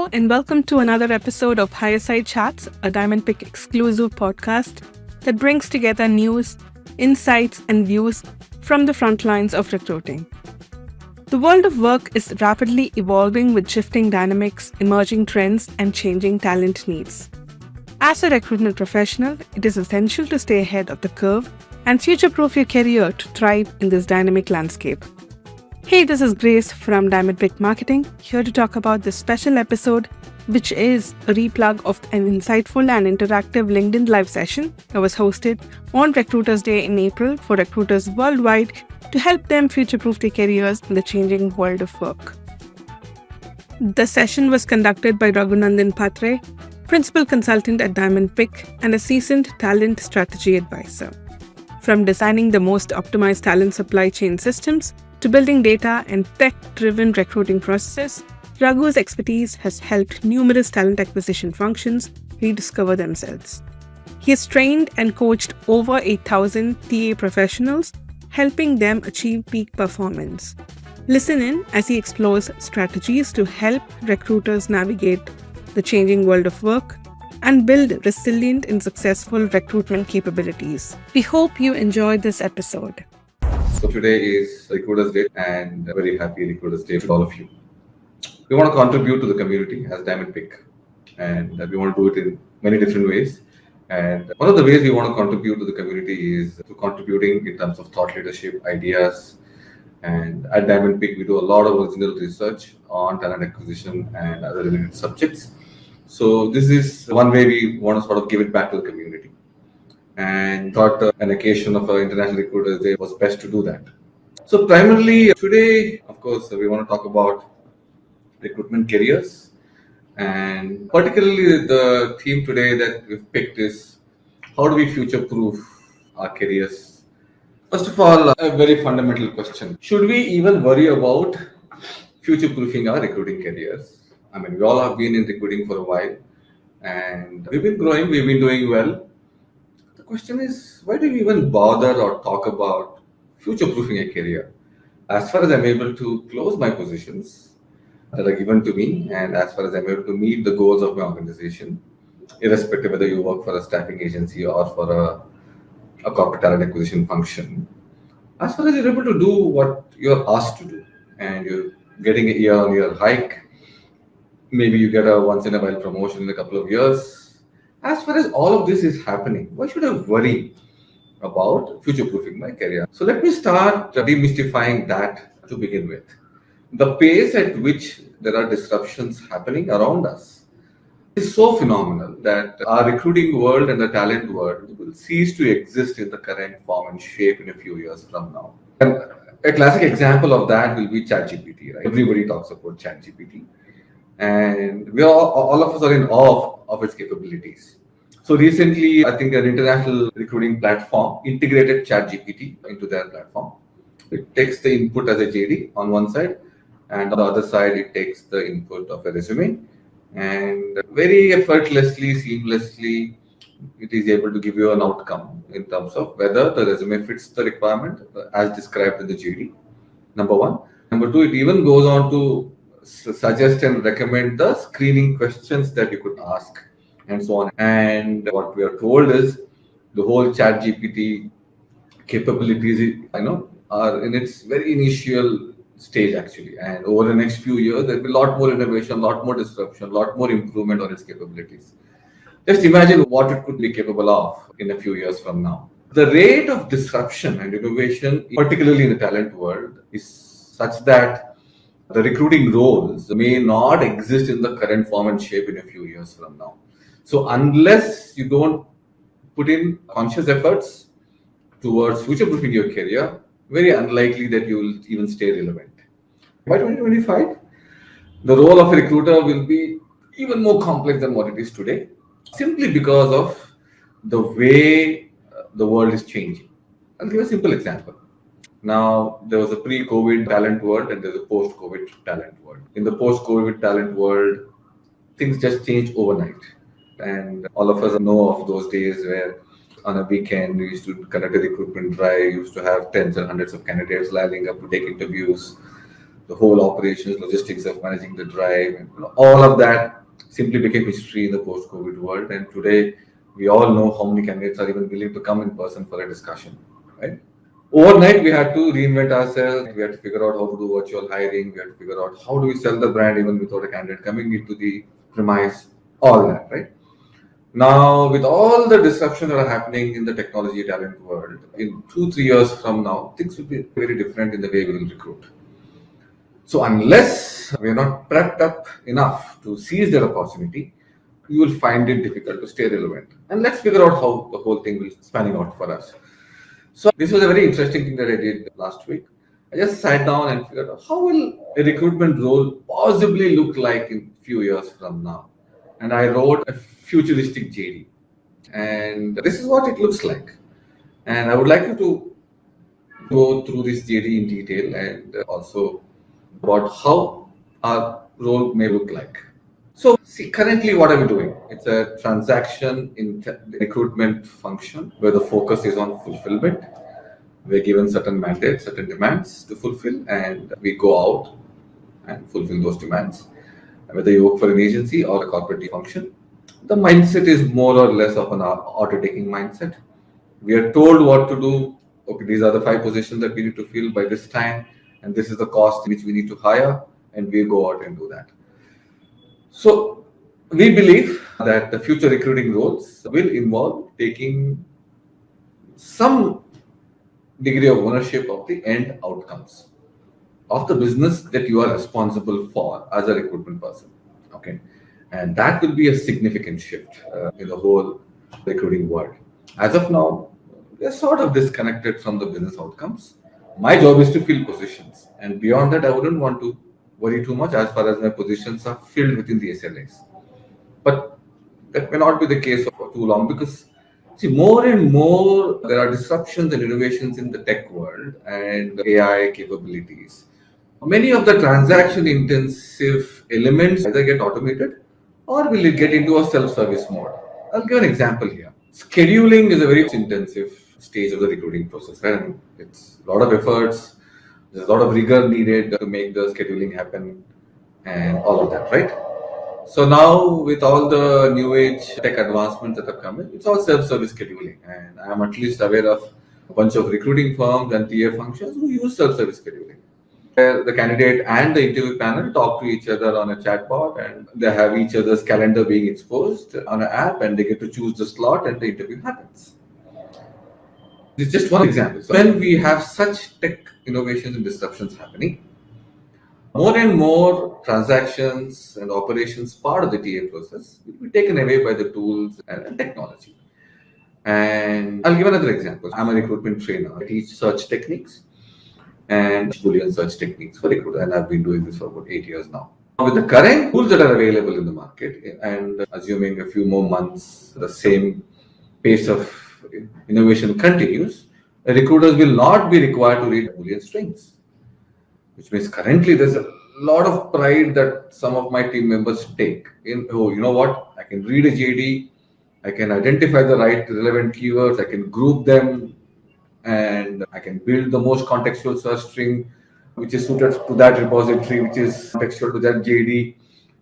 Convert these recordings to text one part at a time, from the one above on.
Hello and welcome to another episode of Hireside Chats, a Diamond Pick exclusive podcast that brings together news, insights, and views from the front lines of recruiting. The world of work is rapidly evolving with shifting dynamics, emerging trends, and changing talent needs. As a recruitment professional, it is essential to stay ahead of the curve and future-proof your career to thrive in this dynamic landscape. Hey, this is Grace from Diamond Pick Marketing, here to talk about this special episode, which is a replug of an insightful and interactive LinkedIn Live session that was hosted on Recruiters Day in April for recruiters worldwide to help them future-proof their careers in the changing world of work. The session was conducted by Raghunandan Patre, Principal Consultant at Diamond Pick and a seasoned talent strategy advisor. From designing the most optimized talent supply chain systems to building data and tech-driven recruiting processes, Raghu's expertise has helped numerous talent acquisition functions rediscover themselves. He has trained and coached over 8,000 TA professionals, helping them achieve peak performance. Listen in as he explores strategies to help recruiters navigate the changing world of work and build resilient and successful recruitment capabilities. We hope you enjoyed this episode. So today is Recruiters Day and a very happy Recruiters Day to all of you. We want to contribute to the community as Diamond Pick, and we want to do it in many different ways. And one of the ways we want to contribute to the community is through contributing in terms of thought leadership, ideas. And at Diamond Pick, we do a lot of original research on talent acquisition and other related subjects. So this is one way we want to sort of give it back to the community. And thought an occasion of our International Recruiters Day was best to do that. So primarily today, of course, we want to talk about recruitment careers, and particularly the theme today that we've picked is how do we future-proof our careers? First of all, a very fundamental question. Should we even worry about future-proofing our recruiting careers? I mean, we all have been in recruiting for a while and we've been growing, we've been doing well. The question is, why do we even bother or talk about future-proofing a career? As far as I'm able to close my positions that are given to me, and as far as I'm able to meet the goals of my organization, irrespective whether you work for a staffing agency or for a corporate talent acquisition function, as far as you're able to do what you're asked to do, and you're getting a year-on-year hike, maybe you get a once-in-a-while promotion in a couple of years. As far as all of this is happening, why should I worry about future-proofing my career? So let me start demystifying that to begin with. The pace at which there are disruptions happening around us is so phenomenal that our recruiting world and the talent world will cease to exist in the current form and shape in a few years from now. And a classic example of that will be ChatGPT, right? Everybody talks about ChatGPT. And we are all of us are in awe of its capabilities. So recently, I think an international recruiting platform integrated ChatGPT into their platform. It takes the input as a JD on one side, and on the other side, it takes the input of a resume, and very effortlessly, seamlessly, it is able to give you an outcome in terms of whether the resume fits the requirement as described in the JD. Number one. Number two, it even goes on to suggest and recommend the screening questions that you could ask and so on. And what we are told is the whole ChatGPT capabilities, are in its very initial stage actually. And over the next few years, there'll be a lot more innovation, a lot more disruption, a lot more improvement on its capabilities. Just imagine what it could be capable of in a few years from now. The rate of disruption and innovation, particularly in the talent world, is such that the recruiting roles may not exist in the current form and shape in a few years from now. So unless you don't put in conscious efforts towards future-proofing your career, very unlikely that you will even stay relevant. By 2025, the role of a recruiter will be even more complex than what it is today, simply because of the way the world is changing. I'll give a simple example. Now, there was a pre-COVID talent world and there's a post-COVID talent world. In the post-COVID talent world, things just changed overnight. And all of us know of those days where on a weekend, we used to conduct a recruitment drive, used to have tens and hundreds of candidates lining up to take interviews. the whole operations, logistics of managing the drive, and all of that simply became history in the post-COVID world. And today, we all know how many candidates are even willing to come in person for a discussion, right? Overnight, we had to reinvent ourselves. We had to figure out how to do virtual hiring. We had to figure out how do we sell the brand even without a candidate coming into the premise, all that, right? Now, with all the disruption that are happening in the technology talent world, in 2-3 years from now, things will be very different in the way we will recruit. So unless we are not prepped up enough to seize that opportunity, you will find it difficult to stay relevant. And let's figure out how the whole thing will spanning out for us. So this was a very interesting thing that I did last week. I just sat down and figured out how will a recruitment role possibly look like in a few years from now. And I wrote a futuristic JD. And this is what it looks like. And I would like you to go through this JD in detail and also about how our role may look like. So, see, currently what are we doing? It's a transaction in the recruitment function where the focus is on fulfillment. We're given certain mandates, certain demands to fulfill, and we go out and fulfill those demands. Whether you work for an agency or a corporate function, the mindset is more or less of an order-taking mindset. We are told what to do. Okay, these are the 5 positions that we need to fill by this time, and this is the cost which we need to hire, and we go out and do that. So we believe that the future recruiting roles will involve taking some degree of ownership of the end outcomes of the business that you are responsible for as a recruitment person. Okay, and that will be a significant shift in the whole recruiting world. As of now, we are sort of disconnected from the business outcomes. My job is to fill positions, and beyond that, I wouldn't want to worry too much as far as my positions are filled within the SLAs. But that may not be the case for too long because, see, more and more there are disruptions and innovations in the tech world and AI capabilities. Many of the transaction intensive elements either get automated or will it get into a self-service mode. I'll give an example here. Scheduling is a very intensive stage of the recruiting process, right? I mean, it's a lot of efforts, there's a lot of rigor needed to make the scheduling happen and all of that, right? So now with all the new age tech advancements that are coming, it's all self-service scheduling. And I'm at least aware of a bunch of recruiting firms and TA functions who use self-service scheduling. The candidate and the interview panel talk to each other on a chatbot and they have each other's calendar being exposed on an app and they get to choose the slot and the interview happens. It's just one example. So when we have such tech innovations and disruptions happening, more and more transactions and operations part of the TA process will be taken away by the tools and technology. And I'll give another example. I'm a recruitment trainer. I teach search techniques and Boolean search techniques for recruiters, and I've been doing this for about 8 years now. With the current tools that are available in the market, and assuming a few more months, the same pace of innovation continues, recruiters will not be required to read Boolean strings. Which means currently there's a lot of pride that some of my team members take in, oh, you know what, I can read a JD, I can identify the right relevant keywords, I can group them, and I can build the most contextual search string which is suited to that repository, which is contextual to that JD,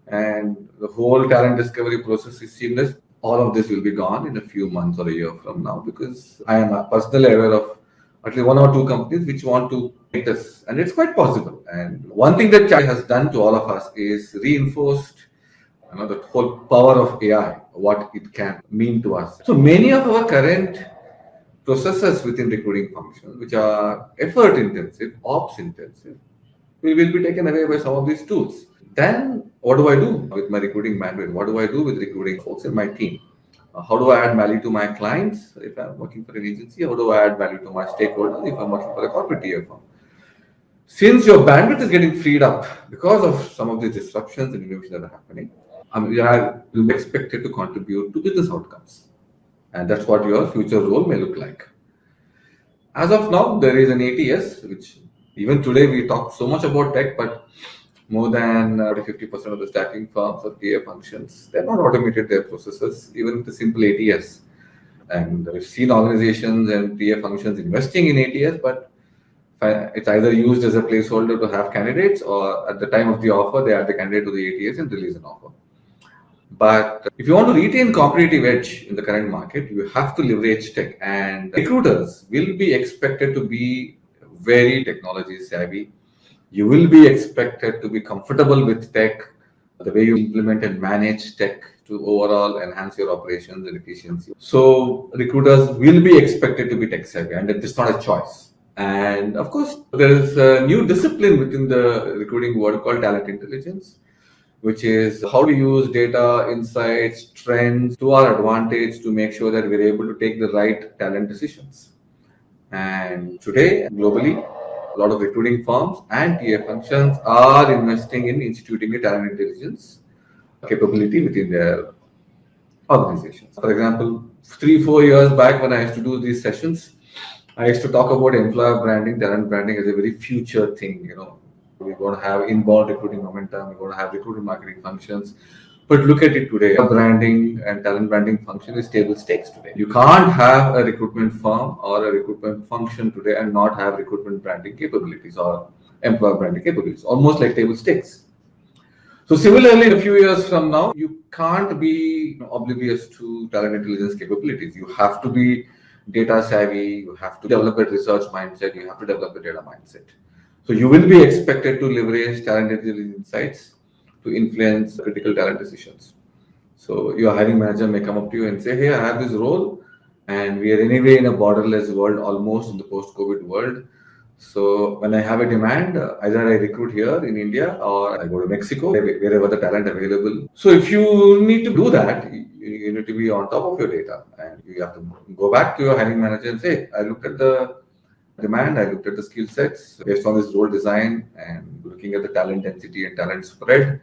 and the whole talent discovery process is seamless. All of this will be gone in a few months or a year from now because I am personally aware of at least 1 or 2 companies which want to make this, and it's quite possible. And one thing that Chat has done to all of us is reinforced the whole power of AI, what it can mean to us. So many of our current processes within recruiting functions, which are effort intensive, ops intensive, will be taken away by some of these tools. Then what do I do with my recruiting mandate? What do I do with recruiting folks in my team? How do I add value to my clients if I'm working for an agency? How do I add value to my stakeholders if I'm working for a corporate TA firm? Since your bandwidth is getting freed up because of some of these disruptions and innovations that are happening, you'll be expected to contribute to business outcomes. And that's what your future role may look like. As of now, there is an ATS, which even today we talk so much about tech, but more than 50% of the staffing firms or TA functions, they've not automated their processes, even with a simple ATS. And we've seen organizations and TA functions investing in ATS, but It's either used as a placeholder to have candidates, or at the time of the offer, they add the candidate to the ATS and release an offer. But if you want to retain competitive edge in the current market, you have to leverage tech, and recruiters will be expected to be very technology savvy. You will be expected to be comfortable with tech, the way you implement and manage tech to overall enhance your operations and efficiency. So recruiters will be expected to be tech savvy, and it's not a choice. And of course, there is a new discipline within the recruiting world called talent intelligence, which is how to use data, insights, trends to our advantage to make sure that we're able to take the right talent decisions. And today, globally, a lot of recruiting firms and TA functions are investing in instituting a talent intelligence capability within their organizations. For example, 3-4 years back when I used to do these sessions, I used to talk about employer branding, talent branding as a very future thing. We're going to have inbound recruiting momentum, we're going to have recruiting marketing functions. But look at it today. Branding and talent branding function is table stakes today. You can't have a recruitment firm or a recruitment function today and not have recruitment branding capabilities or employer branding capabilities, almost like table stakes. So similarly, a few years from now, you can't be oblivious to talent intelligence capabilities. You have to be data savvy, you have to develop a research mindset, you have to develop a data mindset. So you will be expected to leverage talent intelligence insights to influence critical talent decisions. So your hiring manager may come up to you and say, hey, I have this role, and we are anyway in a borderless world, almost in the post-COVID world. So when I have a demand, either I recruit here in India or I go to Mexico, wherever the talent available. So if you need to do that, you need to be on top of your data, and you have to go back to your hiring manager and say, I looked at the demand, I looked at the skill sets based on this role design and looking at the talent density and talent spread.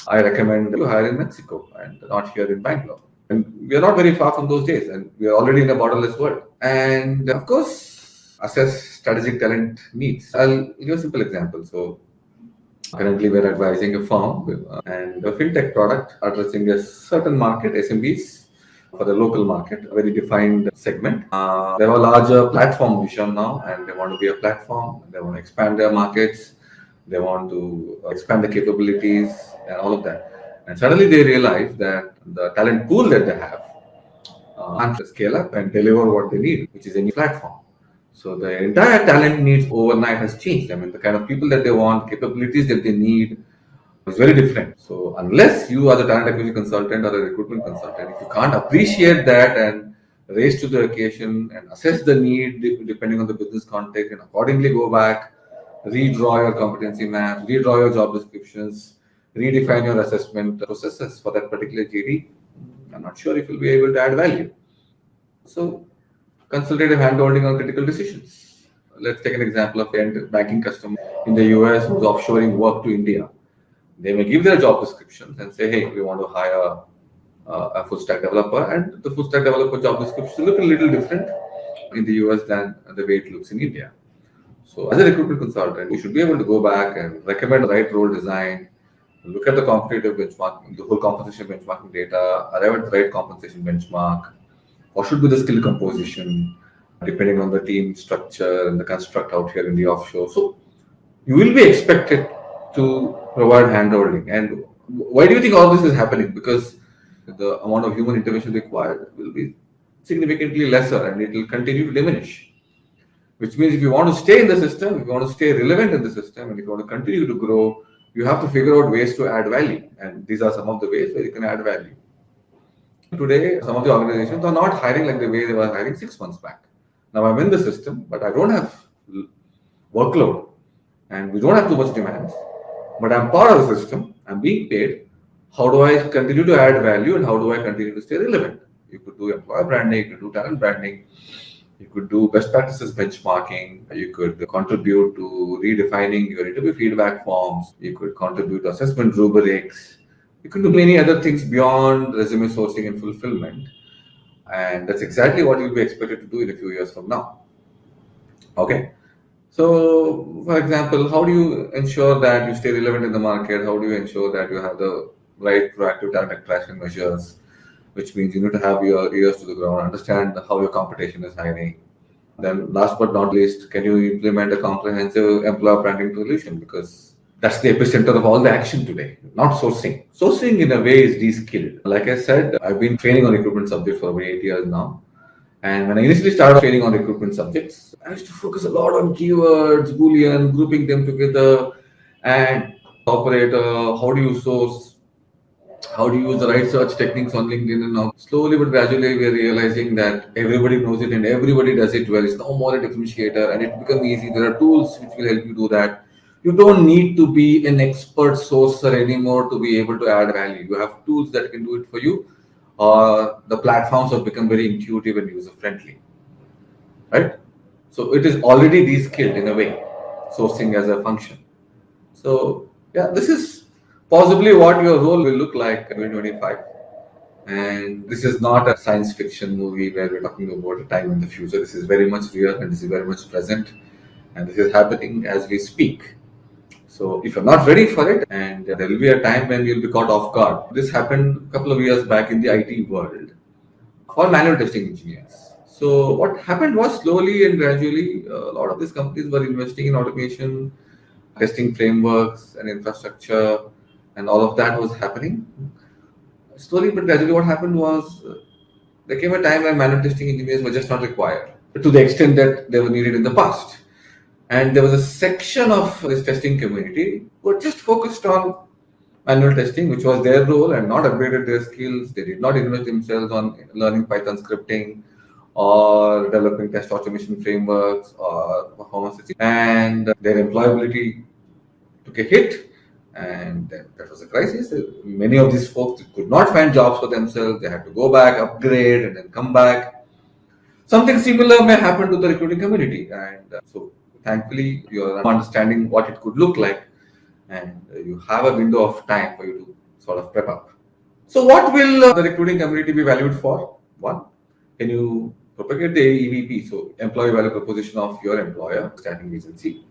I recommend you hire in Mexico and not here in Bangalore. And we are not very far from those days, and we are already in a borderless world. And of course, assess strategic talent needs. I'll give a simple example. So currently we're advising a firm and a fintech product addressing a certain market, SMBs, for the local market, a very defined segment. They have a larger platform vision now, and they want to be a platform. They want to expand their markets. They want to expand the capabilities and all of that. And suddenly they realize that the talent pool that they have can't scale up and deliver what they need, which is a new platform. So the entire talent needs overnight has changed. I mean, the kind of people that they want, capabilities that they need, is very different. So unless you are the talent acquisition consultant or a recruitment consultant, if you can't appreciate that and raise to the occasion and assess the need depending on the business context and accordingly go back, redraw your competency map, redraw your job descriptions, redefine your assessment processes for that particular JD, I'm not sure if you'll be able to add value. So consultative handholding on critical decisions. Let's take an example of a banking customer in the US who's offshoring work to India. They may give their job descriptions and say, hey, we want to hire a full stack developer, and the full stack developer job description look a little different in the US than the way it looks in India. So as a recruitment consultant, you should be able to go back and recommend the right role design, look at the competitive benchmark, the whole compensation benchmarking data, arrive at the right compensation benchmark. What should be the skill composition, depending on the team structure and the construct out here in the offshore. So you will be expected to provide handholding. And why do you think all this is happening? Because the amount of human intervention required will be significantly lesser, and it will continue to diminish. Which means if you want to stay in the system, if you want to stay relevant in the system, and if you want to continue to grow, you have to figure out ways to add value. And these are some of the ways where you can add value. Today, some of the organizations are not hiring like the way they were hiring 6 months back. Now I'm in the system, but I don't have workload, and we don't have too much demand. But I'm part of the system, I'm being paid. How do I continue to add value, and how do I continue to stay relevant? You could do employer branding, you could do talent branding, you could do best practices benchmarking, you could contribute to redefining your interview feedback forms, you could contribute to assessment rubrics, you could do many other things beyond resume sourcing and fulfillment. And that's exactly what you'll be expected to do in a few years from now. Okay. So, for example, how do you ensure that you stay relevant in the market? How do you ensure that you have the right proactive talent attraction measures? Which means you need to have your ears to the ground, understand how your competition is hiring, Then last but not least, can you implement a comprehensive employer branding solution? Because that's the epicenter of all the action today, not sourcing. Sourcing in a way is de-skilled. Like I said, I've been training on recruitment subjects for over 8 years now. And when I initially started training on recruitment subjects, I used to focus a lot on keywords, Boolean, grouping them together, and operator, how do you source, how do you use the right search techniques on LinkedIn. And now slowly but gradually we're realizing that everybody knows it and everybody does it well. It's no more a differentiator and it becomes easy. There are tools which will help you do that. You don't need to be an expert sourcer anymore to be able to add value. You have tools that can do it for you. The platforms have become very intuitive and user friendly, right? So it is already de-skilled in a way, sourcing as a function. So yeah, this is possibly what your role will look like in 2025. And this is not a science fiction movie where we're talking about a time in the future. This is very much real and this is very much present. And this is happening as we speak. So if you're not ready for it, and there will be a time when you'll be caught off guard. This happened a couple of years back in the IT world for manual testing engineers. So what happened was slowly and gradually, a lot of these companies were investing in automation, testing frameworks and infrastructure, and all of that was happening. Slowly but gradually, what happened was there came a time when manual testing engineers were just not required to the extent that they were needed in the past. And there was a section of this testing community who were just focused on manual testing, which was their role, and not upgraded their skills. They did not invest themselves on learning Python scripting or developing test automation frameworks or performance. And their employability took a hit, and that was a crisis. Many of these folks could not find jobs for themselves. They had to go back, upgrade, and then come back. Something similar may happen to the recruiting community. And so thankfully, you're understanding what it could look like, and you have a window of time for you to sort of prep up. So what will the recruiting community be valued for? One, can you propagate the EVP, so employee value proposition of your employer, staffing agency,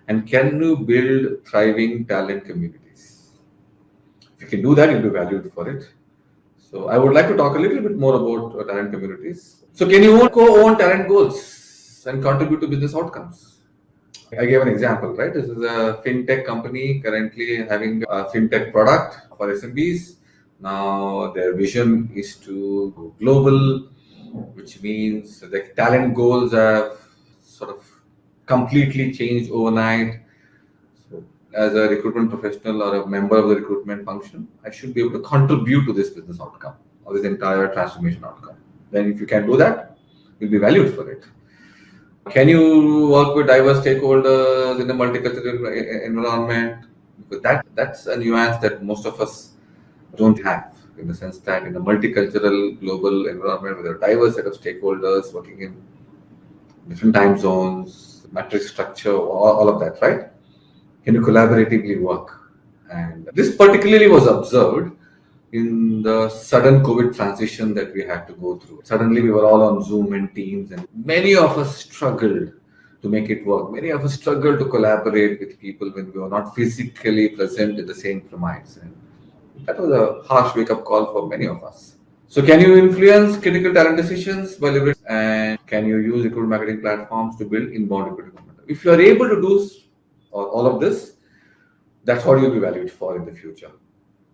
and can you build thriving talent communities? If you can do that, you'll be valued for it. So I would like to talk a little bit more about talent communities. So can you co-own talent goals and contribute to business outcomes? I gave an example, right? This is a fintech company currently having a fintech product for SMBs. Now their vision is to go global, which means the talent goals have sort of completely changed overnight. So as a recruitment professional or a member of the recruitment function, I should be able to contribute to this business outcome or this entire transformation outcome. Then if you can do that, you'll be valued for it. Can you work with diverse stakeholders in a multicultural environment? But that's a nuance that most of us don't have, in the sense that in a multicultural global environment with a diverse set of stakeholders working in different time zones, matrix structure, all of that, right? Can you collaboratively work? And this particularly was observed in the sudden COVID transition that we had to go through. Suddenly we were all on Zoom and Teams, and many of us struggled to make it work. Many of us struggled to collaborate with people when we were not physically present in the same premise. And that was a harsh wake-up call for many of us. So can you influence critical talent decisions by leveraging, and can you use recruitment marketing platforms to build inbound recruitment? If you are able to do all of this, that's what you'll be valued for in the future.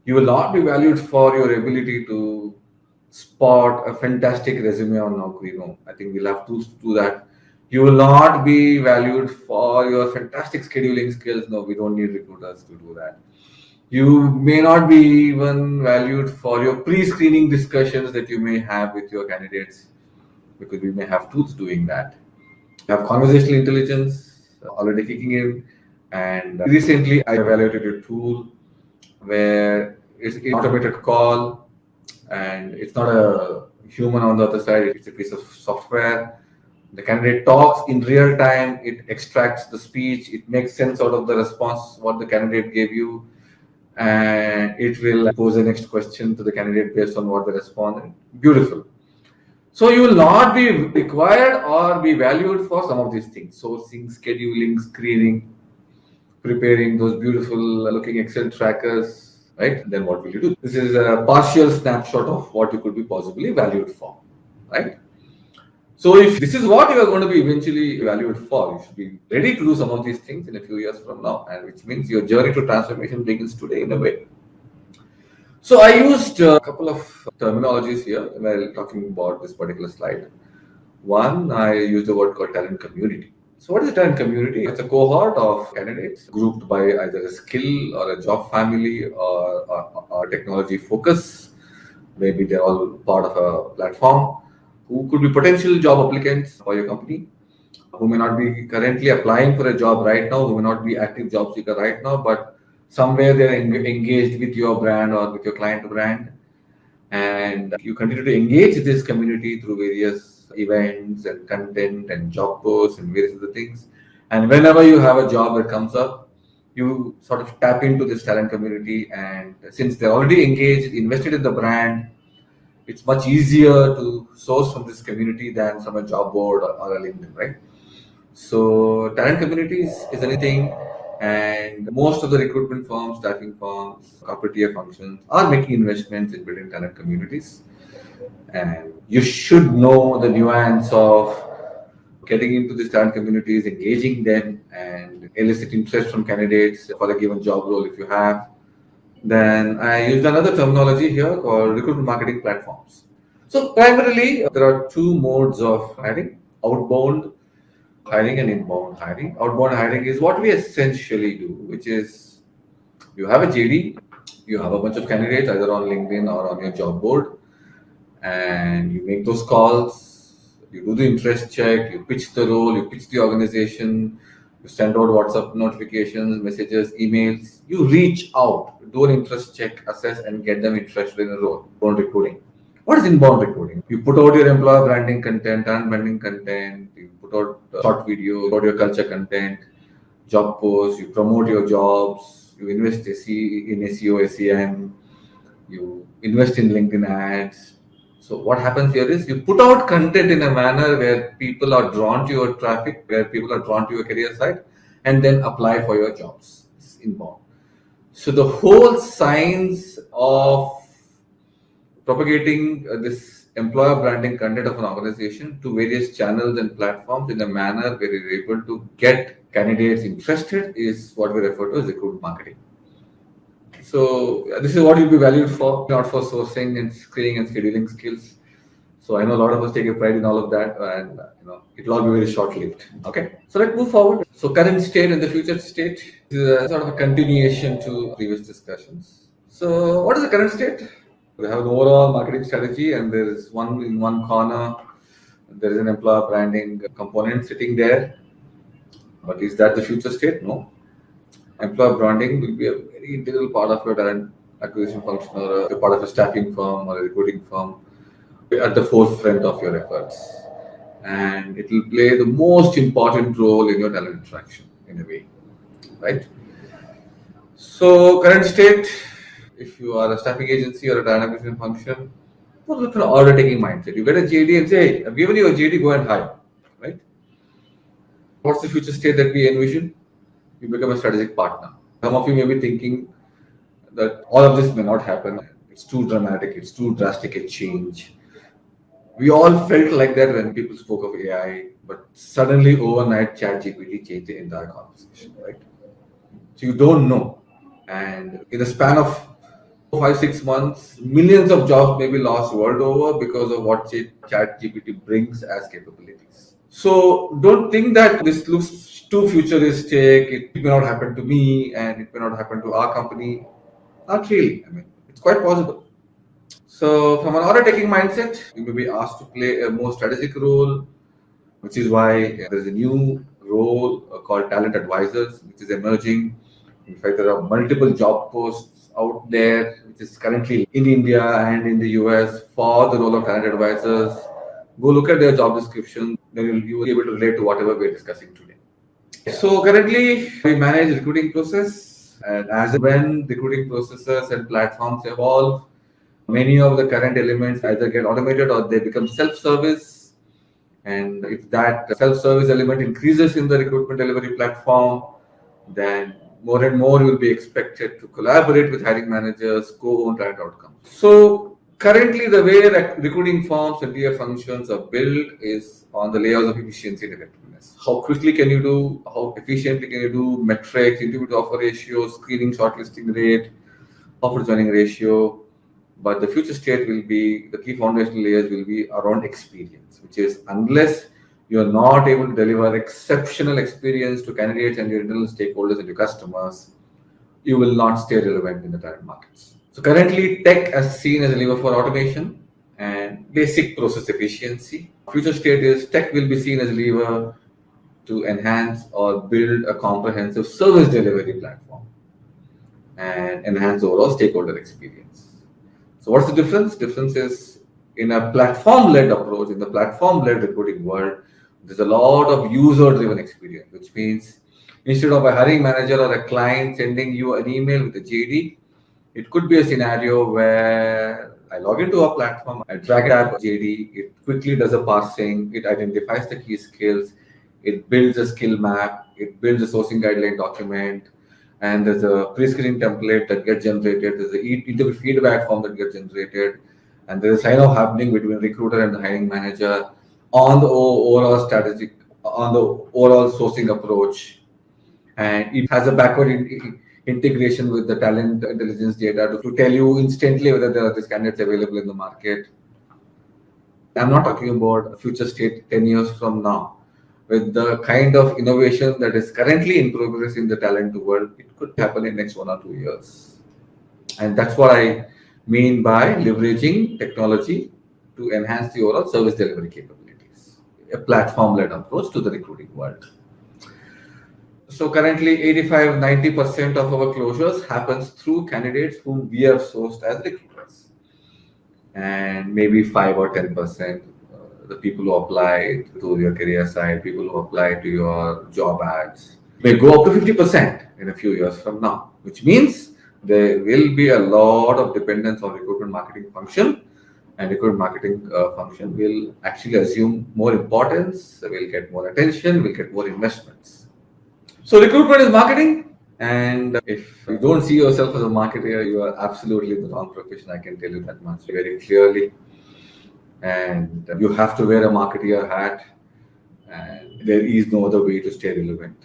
You will not be valued for your ability to spot a fantastic resume on Naukri. I think we'll have tools to do that. You will not be valued for your fantastic scheduling skills. No, we don't need recruiters to do that. You may not be even valued for your pre-screening discussions that you may have with your candidates, because we may have tools doing that. You have conversational intelligence already kicking in. And recently I evaluated a tool where it's an automated call and it's not a human on the other side, it's a piece of software. The candidate talks in real time, it extracts the speech, it makes sense out of the response, what the candidate gave you, and it will pose the next question to the candidate based on what they responded. Beautiful. So you will not be required or be valued for some of these things: sourcing, scheduling, screening, preparing those beautiful looking Excel trackers, right? Then what will you do? This is a partial snapshot of what you could be possibly valued for, right? So if this is what you are going to be eventually evaluated for, you should be ready to do some of these things in a few years from now, and which means your journey to transformation begins today in a way. So I used a couple of terminologies here while talking about this particular slide. One, I used the word called talent community. So what is a talent community? It's a cohort of candidates grouped by either a skill or a job family or technology focus. Maybe they're all part of a platform who could be potential job applicants for your company, who may not be currently applying for a job right now, who may not be active job seeker right now, but somewhere they're engaged with your brand or with your client brand. And you continue to engage this community through various events and content and job posts and various other things. And whenever you have a job that comes up, you sort of tap into this talent community. And since they're already engaged, invested in the brand, it's much easier to source from this community than from a job board or a LinkedIn, right? So talent communities is anything, and most of the recruitment firms, staffing firms, corporate tier functions are making investments in building talent communities. And you should know the nuance of getting into these talent communities, engaging them, and elicit interest from candidates for a given job role if you have. Then I used another terminology here called recruitment marketing platforms. So primarily, there are two modes of hiring: outbound hiring and inbound hiring. Outbound hiring is what we essentially do, which is you have a JD, you have a bunch of candidates either on LinkedIn or on your job board, and you make those calls, you do the interest check, you pitch the role, you pitch the organization, you send out WhatsApp notifications, messages, emails, you reach out, do an interest check, assess, and get them interested in a role. Inbound recruiting. What is inbound recruiting? You put out your employer branding content, talent branding content, you put out short videos, put out your culture content, job posts, you promote your jobs, you invest in SEO, SEM, you invest in LinkedIn ads. So what happens here is you put out content in a manner where people are drawn to your traffic, where people are drawn to your career site, and then apply for your jobs. It's inbound. So the whole science of propagating this employer branding content of an organization to various channels and platforms in a manner where you're able to get candidates interested is what we refer to as recruitment marketing. So this is what you'll be valued for, not for sourcing and screening and scheduling skills. So I know a lot of us take a pride in all of that, and it'll all be very short-lived. Okay, so let's move forward. So current state and the future state is a sort of a continuation to previous discussions. So what is the current state? We have an overall marketing strategy, and there is in one corner, there is an employer branding component sitting there. But is that the future state? No. Employer branding will be a very integral part of your talent acquisition function or a part of a staffing firm or a recruiting firm at the forefront of your efforts. And it will play the most important role in your talent attraction in a way, right? So current state, if you are a staffing agency or a talent acquisition function, what is an order taking mindset? You get a JD and say, hey, I've given you a JD, go and hire, right? What's the future state that we envision? You become a strategic partner. Some of you may be thinking that all of this may not happen. It's too dramatic. It's too drastic a change. We all felt like that when people spoke of AI, but suddenly overnight ChatGPT changed the entire conversation, right? So you don't know. And in the span of 5-6 months, millions of jobs may be lost world over because of what ChatGPT brings as capabilities. So don't think that this looks too futuristic, it may not happen to me and it may not happen to our company. Not really. I mean, it's quite possible. So from an order taking mindset, you may be asked to play a more strategic role, which is why there's a new role called talent advisors, which is emerging. In fact, there are multiple job posts out there, which is currently in India and in the US for the role of talent advisors. Go look at their job description, then you will be able to relate to whatever we're discussing today. So currently, we manage recruiting process, and as and when recruiting processes and platforms evolve, many of the current elements either get automated or they become self-service. And if that self-service element increases in the recruitment delivery platform, then more and more will be expected to collaborate with hiring managers, co-own talent outcomes. So Currently, the way recruiting forms and TA functions are built is on the layers of efficiency and effectiveness. How quickly can you do, how efficiently can you do metrics, interview to offer ratio, screening, shortlisting rate, offer joining ratio. But the future state will be, the key foundational layers will be around experience, which is unless you are not able to deliver exceptional experience to candidates and your internal stakeholders and your customers, you will not stay relevant in the current markets. So currently, tech is seen as a lever for automation and basic process efficiency. Future state is tech will be seen as a lever to enhance or build a comprehensive service delivery platform and enhance overall stakeholder experience. So what's the difference? Difference is in a platform-led approach, in the platform-led recruiting world, there's a lot of user-driven experience, which means instead of a hiring manager or a client sending you an email with a JD, it could be a scenario where I log into a platform, I drag and drop JD, it quickly does a parsing, it identifies the key skills, it builds a skill map, it builds a sourcing guideline document, and there's a pre-screening template that gets generated, there's an interview feedback form that gets generated, and there's a sign-off happening between recruiter and the hiring manager on the overall strategic, on the overall sourcing approach. And it has a backward integration with the talent intelligence data to tell you instantly whether there are these candidates available in the market. I'm not talking about a future state 10 years from now. With the kind of innovation that is currently in progress in the talent world, it could happen in the next 1 or 2 years. And that's what I mean by leveraging technology to enhance the overall service delivery capabilities. A platform-led approach to the recruiting world. So currently 85-90% of our closures happens through candidates whom we have sourced as recruiters. And maybe 5 or 10% the people who apply to your career site, people who apply to your job ads, may go up to 50% in a few years from now, which means there will be a lot of dependence on recruitment marketing function, and recruitment marketing function will actually assume more importance, will get more attention, will get more investments. So recruitment is marketing, and if you don't see yourself as a marketer, you are absolutely in the wrong profession. I can tell you that much very clearly. And you have to wear a marketer hat, and there is no other way to stay relevant.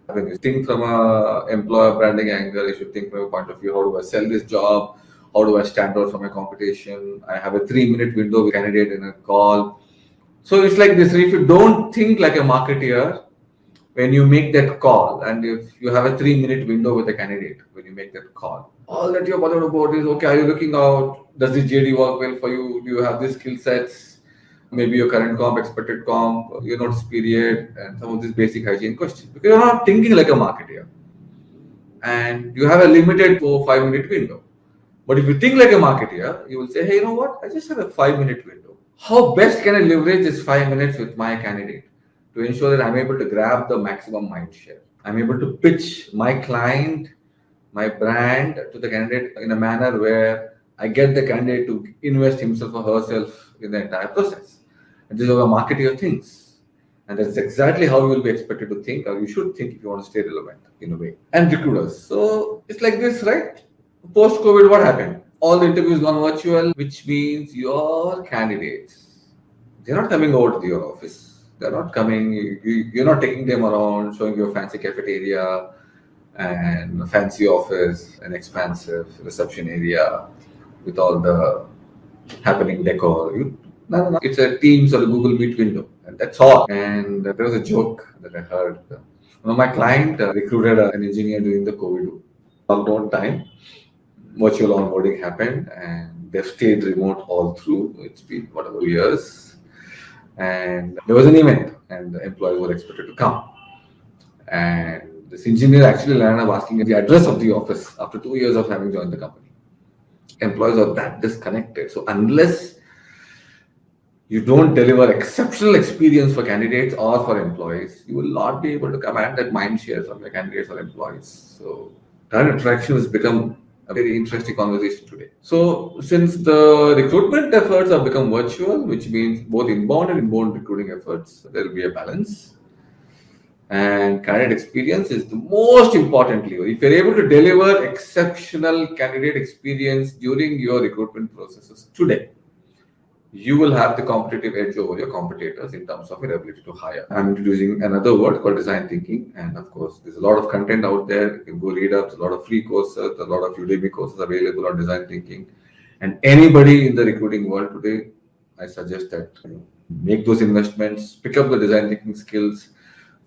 When you think from a employer branding angle, you should think from a point of view, how do I sell this job? How do I stand out from my competition? I have a 3-minute window with a candidate in a call. So it's like this, if you don't think like a marketer, when you make that call, and if you have a 3-minute window with a candidate, when you make that call, all that you're bothered about is, okay, are you looking out? Does this JD work well for you? Do you have these skill sets? Maybe your current comp, expected comp, your notice period, and some of these basic hygiene questions. Because you're not thinking like a marketer. And you have a limited 4-5-minute window. But if you think like a marketer, you will say, hey, you know what? I just have a 5-minute window. How best can I leverage this 5 minutes with my candidate to ensure that I'm able to grab the maximum mind share? I'm able to pitch my client, my brand to the candidate in a manner where I get the candidate to invest himself or herself in the entire process. And this is how a marketer thinks. And that's exactly how you will be expected to think, or you should think if you want to stay relevant in a way. And recruiters. So it's like this, right? Post-COVID, what happened? All the interviews gone virtual, which means your candidates, they're not coming over to your office. They're not coming, you're not taking them around, showing you a fancy cafeteria and a fancy office, an expansive reception area with all the happening decor. No. It's a Teams or a Google Meet window, and that's all. And there was a joke that I heard. One of my client recruited an engineer during the COVID lockdown time. Virtual onboarding happened, and they've stayed remote all through. It's been whatever years. And there was an event, and the employees were expected to come. And this engineer actually landed up asking the address of the office after 2 years of having joined the company. Employees are that disconnected. So unless you don't deliver exceptional experience for candidates or for employees, you will not be able to command that mind share from your candidates or employees. So talent attraction has become a very interesting conversation today. So since the recruitment efforts have become virtual, which means both inbound and inbound recruiting efforts, there will be a balance. And candidate experience is the most importantly. If you're able to deliver exceptional candidate experience during your recruitment processes today, you will have the competitive edge over your competitors in terms of your ability to hire. I'm using another word called design thinking. And of course, there's a lot of content out there. You can go read up. There's a lot of free courses, a lot of Udemy courses available on design thinking. And anybody in the recruiting world today, I suggest that make those investments, pick up the design thinking skills,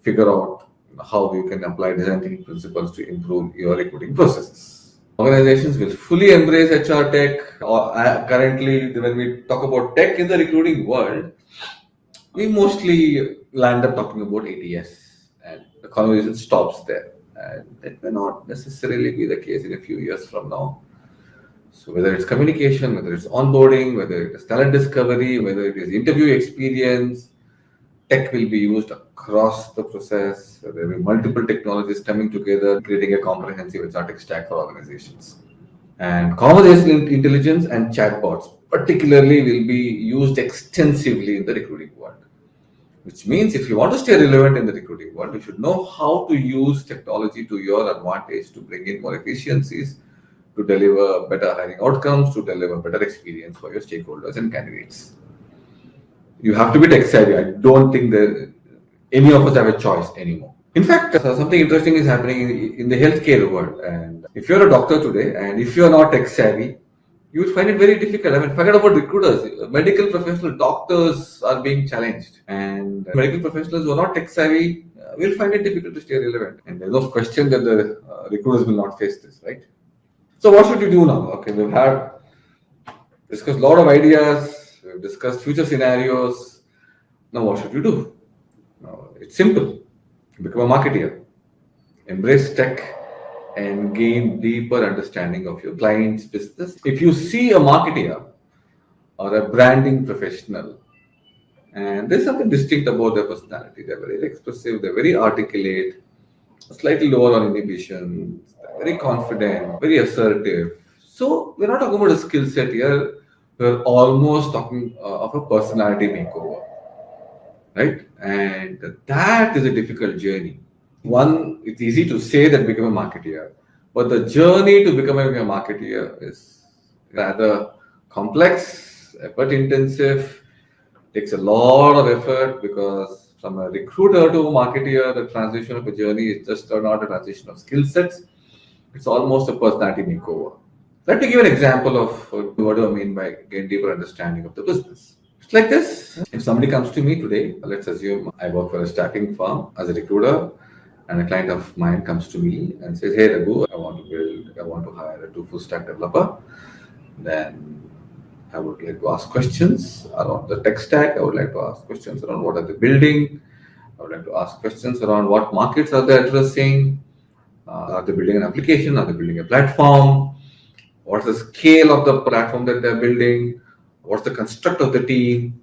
figure out how you can apply design thinking principles to improve your recruiting processes. Organizations will fully embrace HR tech. Currently, when we talk about tech in the recruiting world, we mostly land up talking about ATS, and the conversation stops there. And that may not necessarily be the case in a few years from now. So whether it's communication, whether it's onboarding, whether it is talent discovery, whether it is interview experience, tech will be used across the process. There will be multiple technologies coming together, creating a comprehensive HR tech stack for organizations. And conversational intelligence and chatbots, particularly, will be used extensively in the recruiting world. Which means if you want to stay relevant in the recruiting world, you should know how to use technology to your advantage to bring in more efficiencies, to deliver better hiring outcomes, to deliver better experience for your stakeholders and candidates. You have to be tech savvy. I don't think that any of us have a choice anymore. In fact, something interesting is happening in the healthcare world. And if you're a doctor today and if you're not tech savvy, you would find it very difficult. I mean, forget about recruiters. Medical professional doctors are being challenged. And medical professionals who are not tech savvy will find it difficult to stay relevant. And there's no question that the recruiters will not face this, right? So what should you do now? Okay, we've discussed a lot of ideas. We've discussed future scenarios. Now what should you do? Now, it's simple. Become a marketeer. Embrace tech and gain deeper understanding of your client's business. If you see a marketeer or a branding professional, and there's something distinct about their personality, they're very expressive, they're very articulate, slightly lower on inhibition, very confident, very assertive. So we're not talking about a skill set here. We're almost talking of a personality makeover, right? And that is a difficult journey. One, it's easy to say that become a marketeer, but the journey to becoming a marketeer is rather complex, effort intensive, takes a lot of effort, because from a recruiter to a marketeer, the transition of a journey is just not a transition of skill sets. It's almost a personality makeover. Let me give an example of what do I mean by gain deeper understanding of the business. It's like this. If somebody comes to me today, let's assume I work for a staffing firm as a recruiter, and a client of mine comes to me and says, "Hey Raghu, I want to hire a full stack developer." Then I would like to ask questions around the tech stack. I would like to ask questions around what are they building. I would like to ask questions around what markets are they addressing. Are they building an application? Are they building a platform? What's the scale of the platform that they're building? What's the construct of the team?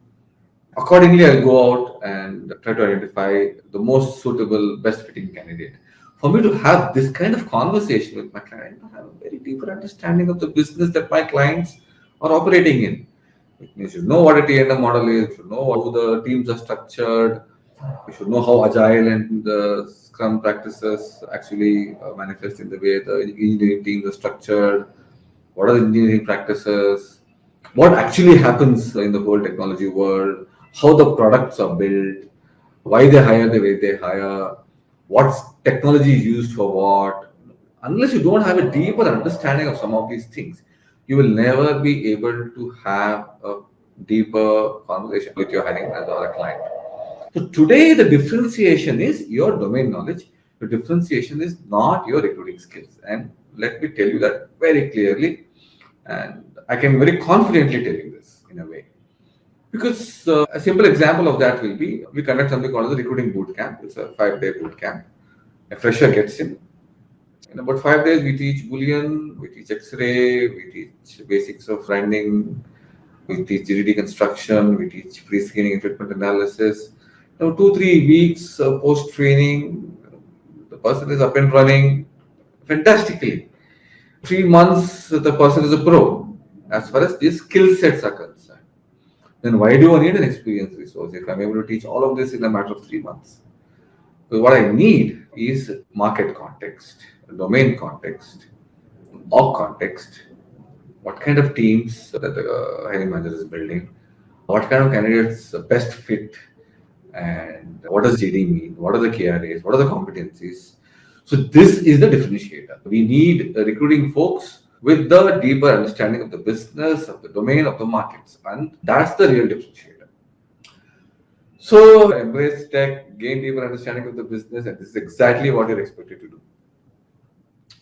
Accordingly, I'll go out and try to identify the most suitable, best fitting candidate. For me to have this kind of conversation with my client, I have a very deeper understanding of the business that my clients are operating in. It means you should know what a T&M model is, you should know how the teams are structured, you should know how agile and the Scrum practices actually manifest in the way the engineering teams are structured, what are the engineering practices, what actually happens in the whole technology world, how the products are built, why they hire the way they hire, what technology is used for what. Unless you don't have a deeper understanding of some of these things, you will never be able to have a deeper conversation with your hiring manager or a client. So today, the differentiation is your domain knowledge. The differentiation is not your recruiting skills. And let me tell you that very clearly. And I can very confidently tell you this in a way. Because a simple example of that will be, we conduct something called the recruiting boot camp. It's a 5-day boot camp. A fresher gets in. In about 5 days, we teach Boolean, we teach X-ray, we teach basics of branding, we teach GDD construction, we teach pre-screening and fitment analysis. Now, 2-3 weeks post-training, the person is up and running fantastically. 3 months, the person is a pro as far as these skill sets are concerned. Then why do I need an experienced resource if I'm able to teach all of this in a matter of 3 months? So what I need is market context, domain context, org context, what kind of teams that the hiring manager is building, what kind of candidates best fit, and what does JD mean, what are the KRAs, what are the competencies. So this is the differentiator. We need recruiting folks with the deeper understanding of the business, of the domain, of the markets, and that's the real differentiator. So embrace tech, gain deeper understanding of the business, and this is exactly what you're expected to do.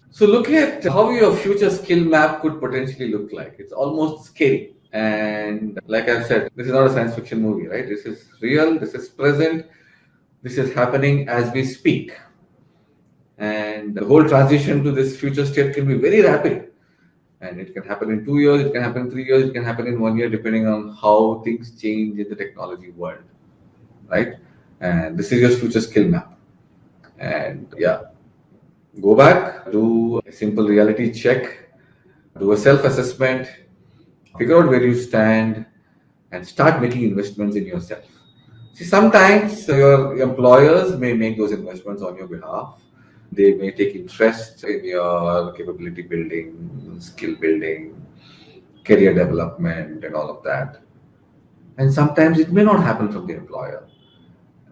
So look at how your future skill map could potentially look like. It's almost scary. And like I've said, this is not a science fiction movie, right? This is real, this is present, this is happening as we speak. And the whole transition to this future state can be very rapid. And it can happen in 2 years, it can happen in 3 years, it can happen in 1 year, depending on how things change in the technology world, right? And this is your future skill map. And yeah, go back, do a simple reality check, do a self-assessment, figure out where you stand, and start making investments in yourself. See, sometimes your employers may make those investments on your behalf. They may take interest in your capability building, skill building, career development, and all of that. And sometimes it may not happen from the employer.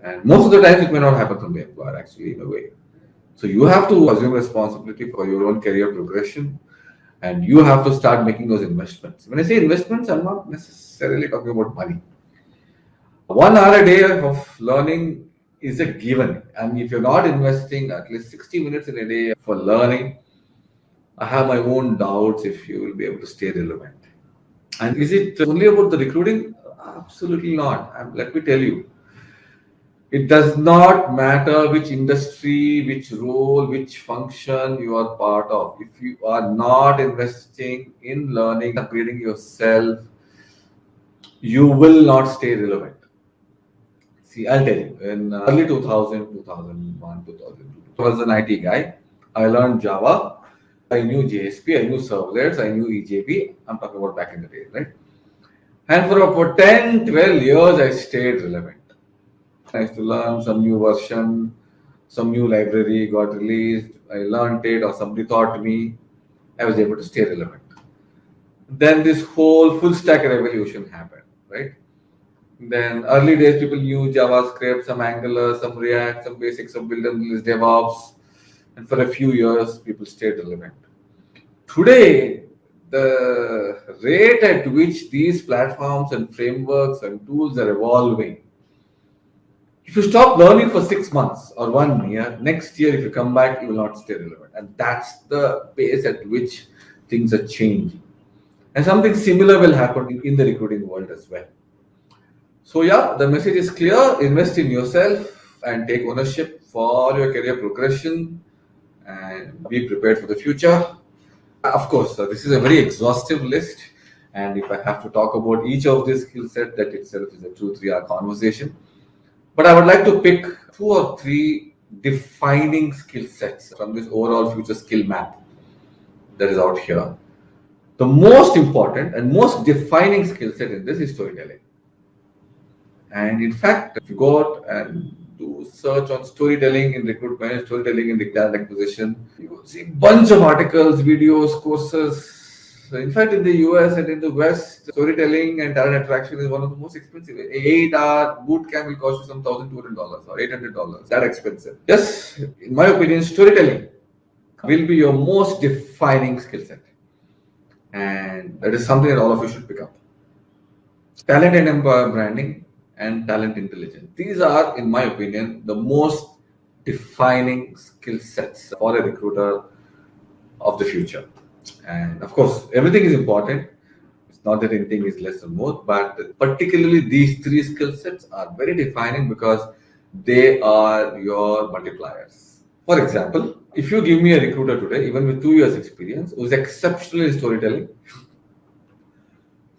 And most of the times it may not happen from the employer, actually, in a way. So you have to assume responsibility for your own career progression, and you have to start making those investments. When I say investments, I'm not necessarily talking about money. 1 hour a day of learning is a given. And if you're not investing at least 60 minutes in a day for learning, I have my own doubts if you will be able to stay relevant. And is it only about the recruiting? Absolutely not. And let me tell you, it does not matter which industry, which role, which function you are part of. If you are not investing in learning, upgrading yourself, you will not stay relevant. See, I'll tell you, in early 2000, 2001, 2002, I was an IT guy. I learned Java. I knew JSP, I knew servlets, I knew EJP. I'm talking about back in the day, right? And for 10, 12 years, I stayed relevant. I used to learn some new version, some new library got released. I learned it, or somebody taught me. I was able to stay relevant. Then this whole full stack revolution happened, right? Then early days, people knew JavaScript, some Angular, some React, some basics of build and release DevOps. And for a few years, people stayed relevant. Today, the rate at which these platforms and frameworks and tools are evolving, if you stop learning for 6 months or 1 year, next year, if you come back, you will not stay relevant. And that's the pace at which things are changing. And something similar will happen in the recruiting world as well. So yeah, the message is clear. Invest in yourself and take ownership for your career progression and be prepared for the future. Of course, this is a very exhaustive list. And if I have to talk about each of these skill sets, that itself is a 2-3 hour conversation. But I would like to pick 2 or 3 defining skill sets from this overall future skill map that is out here. The most important and most defining skill set in this is storytelling. And in fact, if you go out and do search on storytelling in recruitment, storytelling in talent acquisition, you will see a bunch of articles, videos, courses. In fact, in the US and in the West, storytelling and talent attraction is one of the most expensive. An 8-hour boot camp will cost you some $1,200 or $800. That expensive. Yes, in my opinion, storytelling will be your most defining skill set. And that is something that all of you should pick up. Talent and employer branding and talent intelligence. These are, in my opinion, the most defining skill sets for a recruiter of the future. And of course, everything is important. It's not that anything is less or more, but particularly these 3 skill sets are very defining because they are your multipliers. For example, if you give me a recruiter today, even with 2 years experience, who is exceptional in storytelling,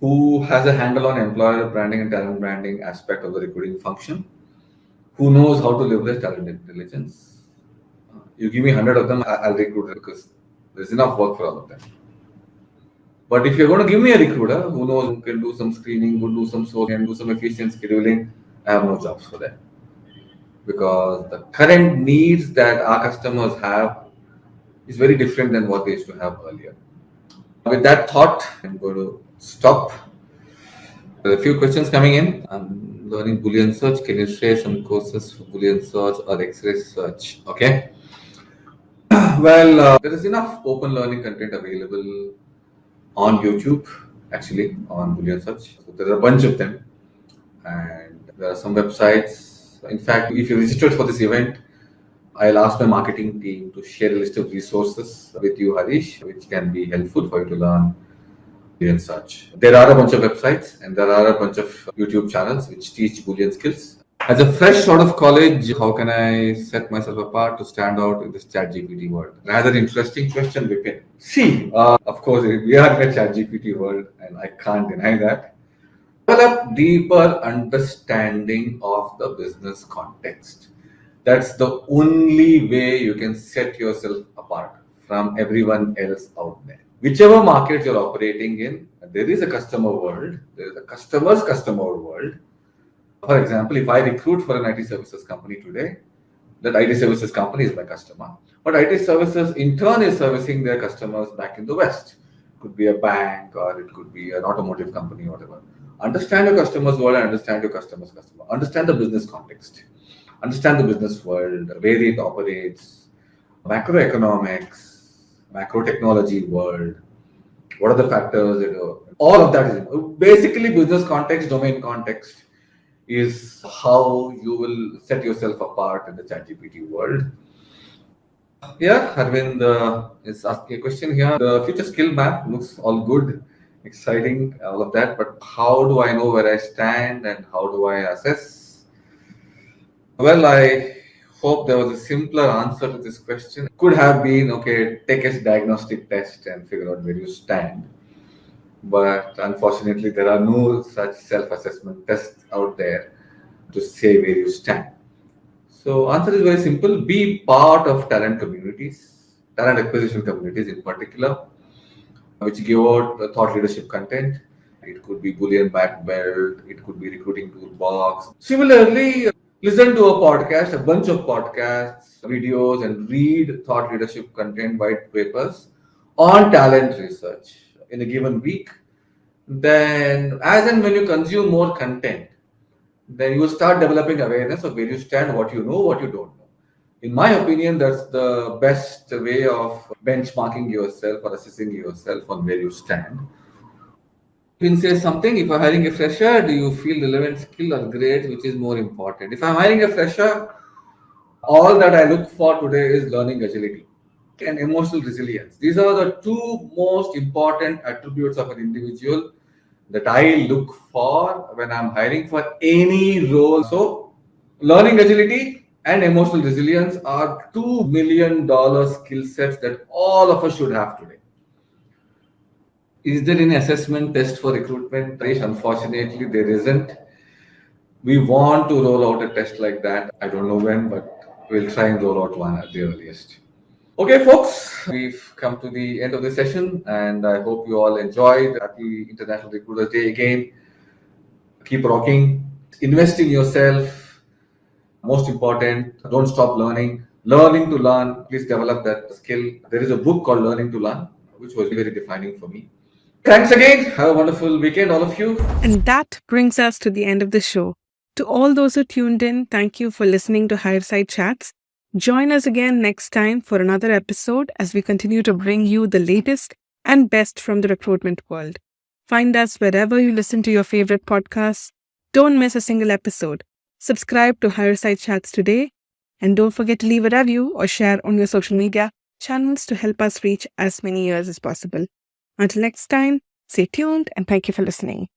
who has a handle on employer branding and talent branding aspect of the recruiting function, who knows how to leverage talent intelligence, you give me 100 of them, I'll recruit them because there's enough work for all of them. But if you're going to give me a recruiter who knows, who can do some screening, who do some sourcing, and do some efficient scheduling, I have no jobs for them. because the current needs that our customers have is very different than what they used to have earlier. With that thought, I'm going to stop. There are a few questions coming in. I'm learning Boolean search. Can you share some courses for Boolean search or X-ray search? Okay. Well, there is enough open learning content available on YouTube, actually, on Boolean search. So there are a bunch of them. And there are some websites. In fact, if you registered for this event, I'll ask my marketing team to share a list of resources with you, Harish, which can be helpful for you to learn Boolean search. There are a bunch of websites and there are a bunch of YouTube channels which teach Boolean skills. As a fresh out of college, how can I set myself apart to stand out in this ChatGPT world? Rather interesting question, Vipin. See, of course, we are in a ChatGPT world and I can't deny that. Develop deeper understanding of the business context. That's the only way you can set yourself apart from everyone else out there. Whichever market you're operating in, there is a customer world, there is a customer's customer world. For example, if I recruit for an IT services company today, that IT services company is my customer. But IT services in turn is servicing their customers back in the West. It could be a bank or it could be an automotive company, whatever. Understand your customer's world and understand your customer's customer. Understand the business context. Understand the business world, where it operates, macroeconomics, macro technology world. What are the factors? All of that is basically business context, domain context is how you will set yourself apart in the ChatGPT world. Yeah, Arvind is asking a question here. The future skill map looks all good, exciting, all of that, but how do I know where I stand and how do I assess? Well, I hope there was a simpler answer to this question. Could have been, okay, take a diagnostic test and figure out where you stand. But unfortunately, there are no such self-assessment tests out there to say where you stand. So answer is very simple. Be part of talent communities, talent acquisition communities in particular, which give out thought leadership content. It could be Boolean Black Belt, it could be Recruiting Toolbox. Similarly, listen to a podcast, a bunch of podcasts, videos, and read thought leadership content, white papers on talent research in a given week. Then, as and when you consume more content, then you will start developing awareness of where you stand, what you know, what you don't know. In my opinion, that's the best way of benchmarking yourself or assessing yourself on where you stand. You can say something. If I'm hiring a fresher, do you feel relevant skill or grades, which is more important? If I'm hiring a fresher, all that I look for today is learning agility and emotional resilience. These are the two most important attributes of an individual that I look for when I'm hiring for any role. So, learning agility and emotional resilience are $2 million skill sets that all of us should have today. Is there any assessment test for recruitment? Unfortunately, there isn't. We want to roll out a test like that. I don't know when, but we'll try and roll out one at the earliest. Okay, folks, we've come to the end of the session, and I hope you all enjoyed. Happy International Recruiters Day again. Keep rocking. Invest in yourself. Most important, don't stop learning. Learning to learn. Please develop that skill. There is a book called Learning to Learn, which was very defining for me. Thanks again. Have a wonderful weekend, all of you. And that brings us to the end of the show. To all those who tuned in, thank you for listening to Hireside Chats. Join us again next time for another episode as we continue to bring you the latest and best from the recruitment world. Find us wherever you listen to your favorite podcasts. Don't miss a single episode. Subscribe to Hireside Chats today. And don't forget to leave a review or share on your social media channels to help us reach as many ears as possible. Until next time, stay tuned and thank you for listening.